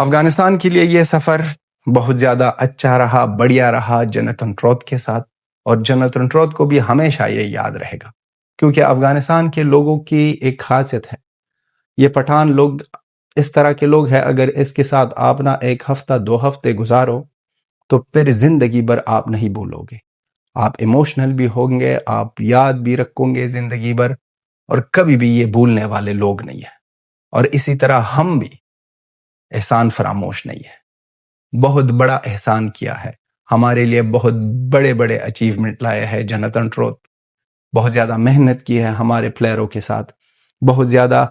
افغانستان کے لیے یہ سفر بہت زیادہ اچھا رہا، بڑھیا رہا جوناتھن ٹروت کے ساتھ، اور جوناتھن ٹروت کو بھی ہمیشہ یہ یاد رہے گا، کیونکہ افغانستان کے لوگوں کی ایک خاصیت ہے، یہ پٹھان لوگ اس طرح کے لوگ ہیں، اگر اس کے ساتھ آپ نہ 1 ہفتہ 2 ہفتے گزارو تو پھر زندگی بھر آپ نہیں بھولو گے، آپ ایموشنل بھی ہوں گے، آپ یاد بھی رکھو گے زندگی بھر، اور کبھی بھی یہ بھولنے والے لوگ نہیں ہیں۔ اور اسی طرح ہم بھی احسان فراموش نہیں ہے، بہت بڑا احسان کیا ہے، ہمارے لیے بہت بڑے بڑے اچیومنٹ لائے ہیں جوناتھن ٹروت، بہت زیادہ محنت کی ہے ہمارے پلیئروں کے ساتھ، بہت زیادہ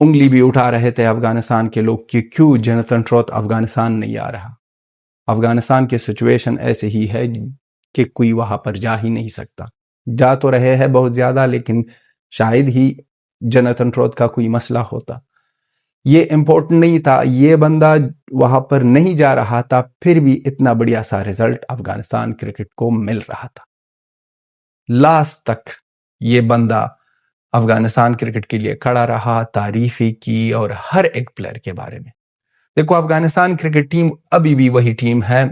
انگلی بھی اٹھا رہے تھے افغانستان کے لوگ کہ کیوں جوناتھن ٹروت افغانستان نہیں آ رہا۔ افغانستان کی سچویشن ایسے ہی ہے کہ کوئی وہاں پر جا ہی نہیں سکتا، جا تو رہے ہیں بہت زیادہ، لیکن شاید ہی جوناتھن ٹروت کا کوئی مسئلہ ہوتا، یہ امپورٹنٹ نہیں تھا، یہ بندہ وہاں پر نہیں جا رہا تھا، پھر بھی اتنا بڑھیا سا رزلٹ افغانستان کرکٹ کو مل رہا تھا۔ لاسٹ تک یہ بندہ افغانستان کرکٹ کے لیے کھڑا رہا، تعریفی کی، اور ہر ایک پلیئر کے بارے میں دیکھو، افغانستان کرکٹ ٹیم ابھی بھی وہی ٹیم ہے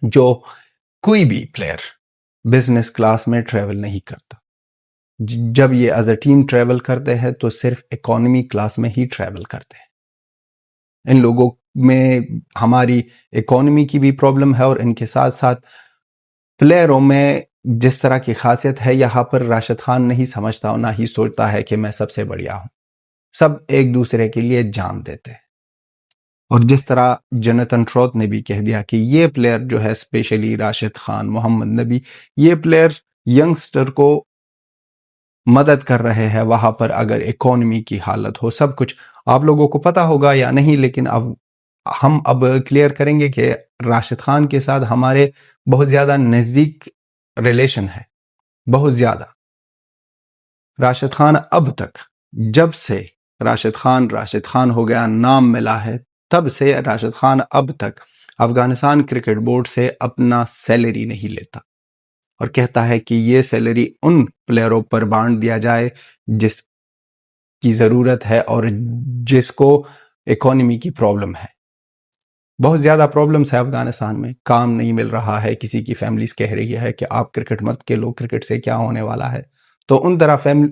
جو کوئی بھی پلیئر بزنس کلاس میں ٹریول نہیں کرتا، جب یہ ایز اے ٹیم ٹریول کرتے ہیں تو صرف اکانومی کلاس میں ہی ٹریول کرتے ہیں۔ ان لوگوں میں ہماری اکانومی کی بھی پرابلم ہے، اور ان کے ساتھ ساتھ پلیئروں میں جس طرح کی خاصیت ہے، یہاں پر راشد خان نہیں سمجھتا اور نہ ہی سوچتا ہے کہ میں سب سے بڑھیا ہوں، سب ایک دوسرے کے لیے جان دیتے ہیں۔ اور جس طرح جوناتھن ٹروت نے بھی کہہ دیا کہ یہ پلیئر جو ہے، اسپیشلی راشد خان، محمد نبی، یہ پلیئر ینگسٹر کو مدد کر رہے ہیں وہاں پر اگر اکانومی کی حالت ہو، سب کچھ آپ لوگوں کو پتا ہوگا یا نہیں، لیکن ہم اب کلیئر کریں گے کہ راشد خان کے ساتھ ہمارے بہت زیادہ نزدیک ریلیشن ہے، بہت زیادہ۔ راشد خان اب تک، جب سے راشد خان ہو گیا، نام ملا ہے، تب سے راشد خان اب تک افغانستان کرکٹ بورڈ سے اپنا سیلری نہیں لیتا، اور کہتا ہے کہ یہ سیلری ان پلیئروں پر بانٹ دیا جائے جس کی ضرورت ہے اور جس کو اکانومی کی پرابلم ہے۔ بہت زیادہ پرابلمز ہے افغانستان میں، کام نہیں مل رہا ہے، کسی کی فیملیز کہہ رہی ہے کہ آپ کرکٹ مت کھیلو، کرکٹ سے کیا ہونے والا ہے، تو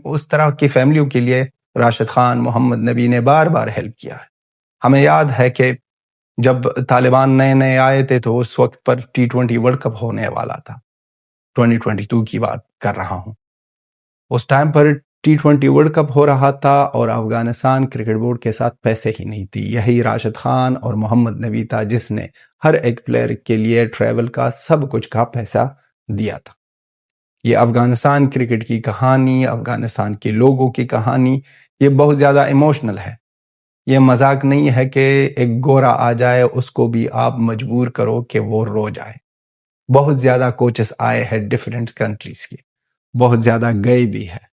اس طرح کی فیملیوں کے لیے راشد خان، محمد نبی نے بار بار ہیلپ کیا ہے۔ ہمیں یاد ہے کہ جب طالبان نئے آئے تھے تو اس وقت پر T20 ورلڈ کپ ہونے والا تھا، 2022 کی بات کر رہا ہوں، اس ٹائم پر T20 ورلڈ کپ ہو رہا تھا اور افغانستان کرکٹ بورڈ کے ساتھ پیسے ہی نہیں تھی، یہی راشد خان اور محمد نبی تھا جس نے ہر ایک پلیئر کے لیے ٹریول کا سب کچھ کا پیسہ دیا تھا۔ یہ افغانستان کرکٹ کی کہانی، افغانستان کے لوگوں کی کہانی، یہ بہت زیادہ ایموشنل ہے، یہ مذاق نہیں ہے کہ ایک گورا آ جائے اس کو بھی آپ مجبور کرو کہ وہ رو جائے۔ بہت زیادہ کوچز آئے ہیں ڈیفرنٹ کنٹریز کے، بہت زیادہ گئے بھی ہے،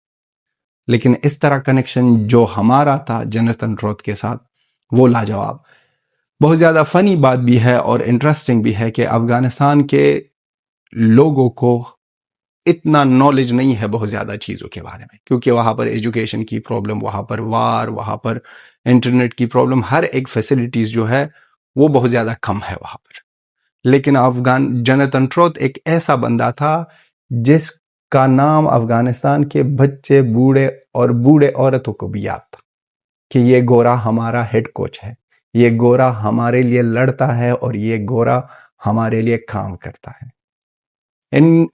لیکن اس طرح کنیکشن جو ہمارا تھا جوناتھن ٹروت کے ساتھ وہ لاجواب۔ بہت زیادہ فنی بات بھی ہے اور انٹرسٹنگ بھی ہے کہ افغانستان کے لوگوں کو اتنا نالج نہیں ہے بہت زیادہ چیزوں کے بارے میں، کیونکہ وہاں پر ایجوکیشن کی پرابلم، وہاں پر وار، وہاں پر انٹرنیٹ کی پرابلم، ہر ایک فیسلٹیز جو ہے وہ بہت زیادہ کم ہے وہاں پر۔ لیکن جوناتھن ٹروت ایک ایسا بندہ تھا جس کا نام افغانستان کے بچے، بوڑھے اور بوڑھے عورتوں کو بھی یاد تھا کہ یہ گورا ہمارا ہیڈ کوچ ہے، یہ گورا ہمارے لیے لڑتا ہے اور یہ گورا ہمارے لیے کام کرتا ہے۔ ان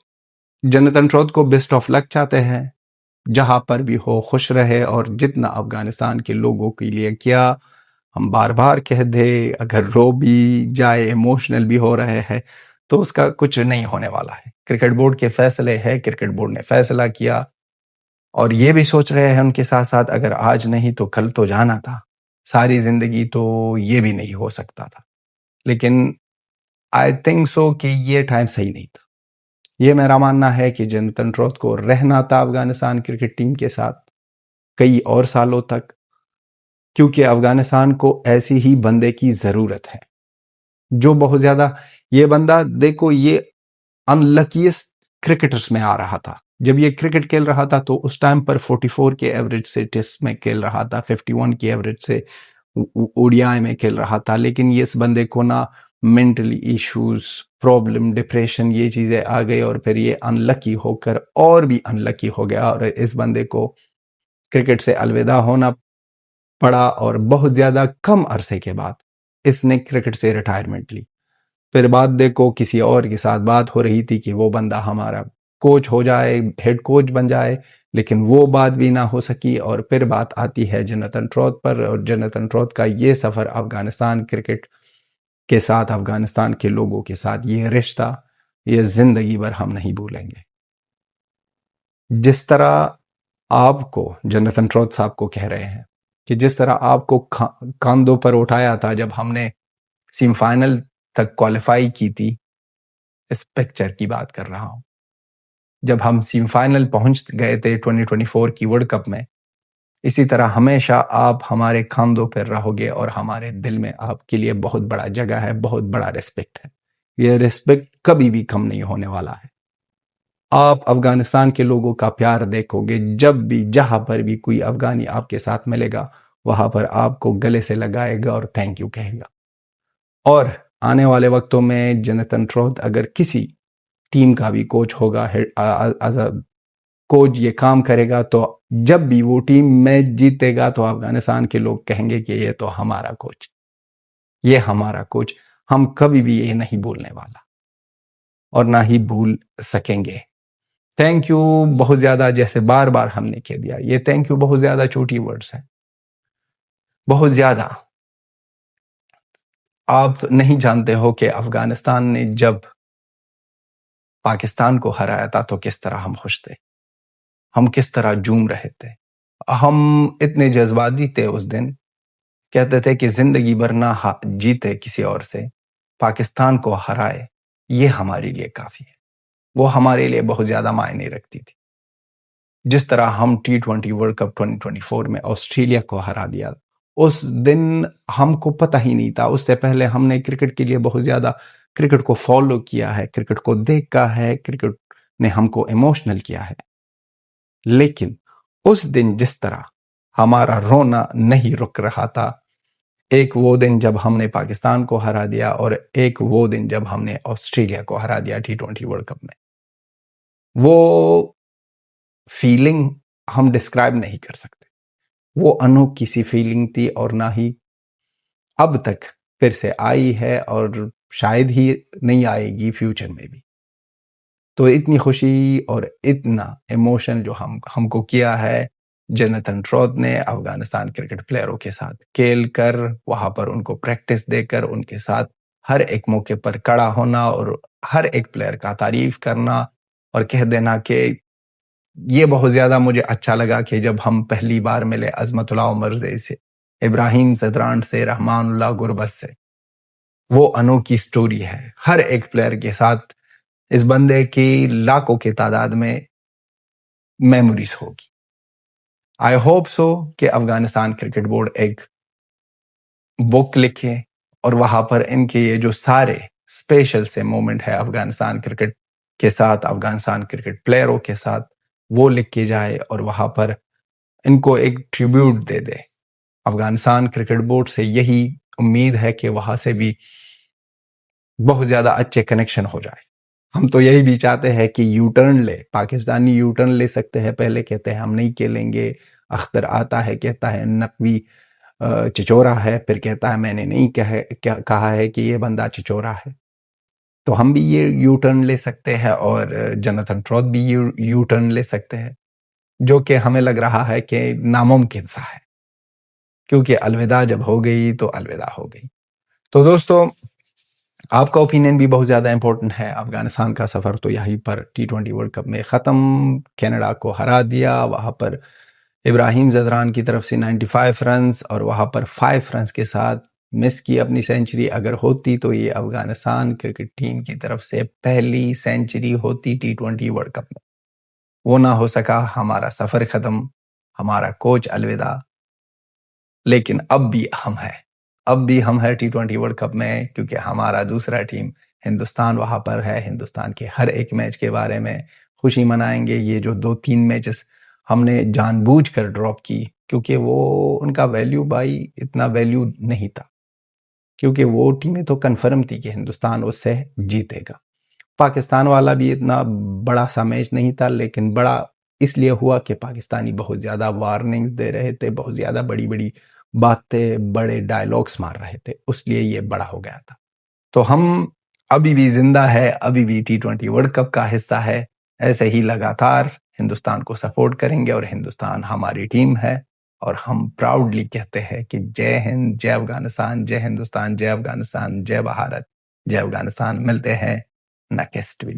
جوناتھن ٹروت کو بیسٹ آف لک چاہتے ہیں، جہاں پر بھی ہو خوش رہے، اور جتنا افغانستان کے لوگوں کے لیے کیا، ہم بار بار کہہ دے، اگر رو بھی جائے، ایموشنل بھی ہو رہے ہیں، تو اس کا کچھ نہیں ہونے والا ہے۔ کرکٹ بورڈ کے فیصلے ہے، کرکٹ بورڈ نے فیصلہ کیا، اور یہ بھی سوچ رہے ہیں ان کے ساتھ ساتھ اگر آج نہیں تو کل تو جانا تھا، ساری زندگی تو یہ بھی نہیں ہو سکتا تھا، لیکن آئی تھنک سو کہ یہ ٹائم صحیح نہیں تھا۔ یہ میرا ماننا ہے کہ جوناتھن ٹروت کو رہنا تھا افغانستان کرکٹ ٹیم کے ساتھ کئی اور سالوں تک، کیونکہ افغانستان کو ایسی ہی بندے کی ضرورت ہے جو بہت زیادہ، یہ بندہ دیکھو یہ ان لکیسٹ کرکٹرز میں آ رہا تھا۔ جب یہ کرکٹ کھیل رہا تھا تو اس ٹائم پر 44 کے ایوریج سے ٹیسٹ میں کھیل رہا تھا، 51 کے ایوریج سے اوڈیائی میں کھیل رہا تھا، لیکن یہ اس بندے کو نا مینٹلی ایشوز، پرابلم، ڈپریشن، یہ چیزیں آ گئی اور پھر یہ ان لکی ہو کر اور بھی ان لکی ہو گیا اور اس بندے کو کرکٹ سے الوداع ہونا پڑا، اور بہت زیادہ کم عرصے کے بعد اس نے کرکٹ سے ریٹائرمنٹ لی۔ پھر بعد دیکھو کسی اور کے ساتھ بات ہو رہی تھی کہ وہ بندہ ہمارا کوچ ہو جائے، ہیڈ کوچ بن جائے، لیکن وہ بات بھی نہ ہو سکی، اور پھر بات آتی ہے جوناتھن ٹروت پر، اور جوناتھن ٹروت کا یہ سفر افغانستان کرکٹ کے ساتھ، افغانستان کے لوگوں کے ساتھ، یہ رشتہ یہ زندگی بھر ہم نہیں بھولیں گے۔ جس طرح آپ کو جوناتھن ٹروت صاحب کو کہہ رہے ہیں کہ جس طرح آپ کو کاندھوں پر اٹھایا تھا جب ہم نے سیمی فائنل تک کوالیفائی کی تھی، اس پکچر کی بات کر رہا ہوں، جب ہم سیمی فائنل پہنچ گئے تھے 2024 کی ورلڈ کپ میں، اسی طرح ہمیشہ آپ ہمارے کاندھوں پر رہو گے اور ہمارے دل میں آپ کے لیے بہت بڑا جگہ ہے، بہت بڑا ریسپیکٹ ہے۔ یہ ریسپیکٹ کبھی بھی کم نہیں ہونے والا ہے۔ آپ افغانستان کے لوگوں کا پیار دیکھو گے، جب بھی جہاں پر بھی کوئی افغانی آپ کے ساتھ ملے گا وہاں پر آپ کو گلے سے لگائے گا اور تھینک یو کہے گا۔ اور آنے والے وقتوں میں جوناتھن ٹروت اگر کسی ٹیم کا بھی کوچ ہوگا، ایز اے کوچ یہ کام کرے گا، تو جب بھی وہ ٹیم میچ جیتے گا تو افغانستان کے لوگ کہیں گے کہ یہ تو ہمارا کوچ، یہ ہمارا کوچ۔ ہم کبھی بھی یہ نہیں بھولنے والا اور نہ ہی بھول سکیں گے۔ تھینک یو بہت زیادہ، جیسے بار بار ہم نے کہہ دیا، یہ تھینک یو بہت زیادہ چھوٹی ورڈز ہیں، بہت زیادہ۔ آپ نہیں جانتے ہو کہ افغانستان نے جب پاکستان کو ہرایا تھا تو کس طرح ہم خوش تھے، ہم کس طرح جھوم رہے تھے، ہم اتنے جذباتی تھے اس دن، کہتے تھے کہ زندگی بھر نہ جیتے کسی اور سے، پاکستان کو ہرائے یہ ہمارے لیے کافی ہے۔ وہ ہمارے لیے بہت زیادہ معنی رکھتی تھی۔ جس طرح ہم T20 ورلڈ کپ 2024 میں آسٹریلیا کو ہرا دیا، اس دن ہم کو پتہ ہی نہیں تھا، اس سے پہلے ہم نے کرکٹ کے لیے بہت زیادہ کرکٹ کو فالو کیا ہے، کرکٹ کو دیکھا ہے، کرکٹ نے ہم کو ایموشنل کیا ہے، لیکن اس دن جس طرح ہمارا رونا نہیں رک رہا تھا، ایک وہ دن جب ہم نے پاکستان کو ہرا دیا اور ایک وہ دن جب ہم نے آسٹریلیا کو ہرا دیا T20 ورلڈ کپ میں، وہ فیلنگ ہم ڈسکرائب نہیں کر سکتے۔ وہ انوکھی سی فیلنگ تھی اور نہ ہی اب تک پھر سے آئی ہے اور شاید ہی نہیں آئے گی فیوچر میں بھی۔ تو اتنی خوشی اور اتنا ایموشن جو ہم کو کیا ہے جوناتھن ٹروت نے افغانستان کرکٹ پلیئروں کے ساتھ کھیل کر، وہاں پر ان کو پریکٹس دے کر، ان کے ساتھ ہر ایک موقع پر کھڑا ہونا اور ہر ایک پلیئر کا تعریف کرنا اور کہہ دینا کہ یہ بہت زیادہ مجھے اچھا لگا کہ جب ہم پہلی بار ملے عظمت اللہ عمر زئی سے، ابراہیم زدران سے، رحمان اللہ گربت سے، وہ انوکھی سٹوری ہے۔ ہر ایک پلیئر کے ساتھ اس بندے کی لاکھوں کی تعداد میں میموریز ہوگی۔ آئی ہوپ سو کہ افغانستان کرکٹ بورڈ ایک بک لکھے اور وہاں پر ان کے یہ جو سارے اسپیشل سے مومنٹ ہے افغانستان کرکٹ کے ساتھ، افغانستان کرکٹ پلیئروں کے ساتھ، وہ لکھ کے جائے اور وہاں پر ان کو ایک ٹریبیوٹ دے دے۔ افغانستان کرکٹ بورڈ سے یہی امید ہے کہ وہاں سے بھی بہت زیادہ اچھے کنیکشن ہو جائے۔ ہم تو یہی بھی چاہتے ہیں کہ یو ٹرن لے، پاکستانی یو ٹرن لے سکتے ہیں۔ پہلے کہتے ہیں ہم نہیں کھیلیں گے، اختر آتا ہے کہتا ہے نقوی چچورا ہے، پھر کہتا ہے میں نے نہیں کہا ہے کہ یہ بندہ چچورا ہے۔ تو ہم بھی یہ یو ٹرن لے سکتے ہیں اور جوناتھن ٹروت بھی یو ٹرن لے سکتے ہیں، جو کہ ہمیں لگ رہا ہے کہ ناممکن سا ہے، کیونکہ الوداع جب ہو گئی تو الوداع ہو گئی۔ تو دوستو، آپ کا اوپینین بھی بہت زیادہ امپورٹنٹ ہے۔ افغانستان کا سفر تو یہیں پر T20 ورلڈ کپ میں ختم، کینیڈا کو ہرا دیا، وہاں پر ابراہیم زدران کی طرف سے 95 رنز اور وہاں پر 5 رنز کے ساتھ مس کی اپنی سینچری۔ اگر ہوتی تو یہ افغانستان کرکٹ ٹیم کی طرف سے پہلی سینچری ہوتی T20 ورلڈ کپ میں۔ وہ نہ ہو سکا، ہمارا سفر ختم، ہمارا کوچ الوداع، لیکن اب بھی ہم ہیں T20 ورلڈ کپ میں، کیونکہ ہمارا دوسرا ٹیم ہندوستان وہاں پر ہے۔ ہندوستان کے ہر ایک میچ کے بارے میں خوشی منائیں گے۔ یہ جو 2-3 میچز ہم نے جان بوجھ کر ڈراپ کی، کیونکہ وہ ان کا ویلیو بائی اتنا ویلیو نہیں تھا، کیونکہ وہ ٹیمیں تو کنفرم تھی کہ ہندوستان اس سے جیتے گا۔ پاکستان والا بھی اتنا بڑا سا میچ نہیں تھا، لیکن بڑا اس لیے ہوا کہ پاکستانی بہت زیادہ وارننگز دے رہے تھے، بہت زیادہ بڑی بڑی باتیں، بڑے ڈائلاگس مار رہے تھے، اس لیے یہ بڑا ہو گیا تھا۔ تو ہم ابھی بھی زندہ ہے، ابھی بھی T20 ورلڈ کپ کا حصہ ہے، ایسے ہی لگاتار ہندوستان کو سپورٹ کریں گے، اور ہندوستان ہماری ٹیم ہے، اور ہم پراؤڈلی کہتے ہیں کہ جے ہند، جے افغانستان، جے ہندوستان، جے افغانستان، جے بھارت، جے افغانستان۔ ملتے ہیں نیکسٹ ویڈیو۔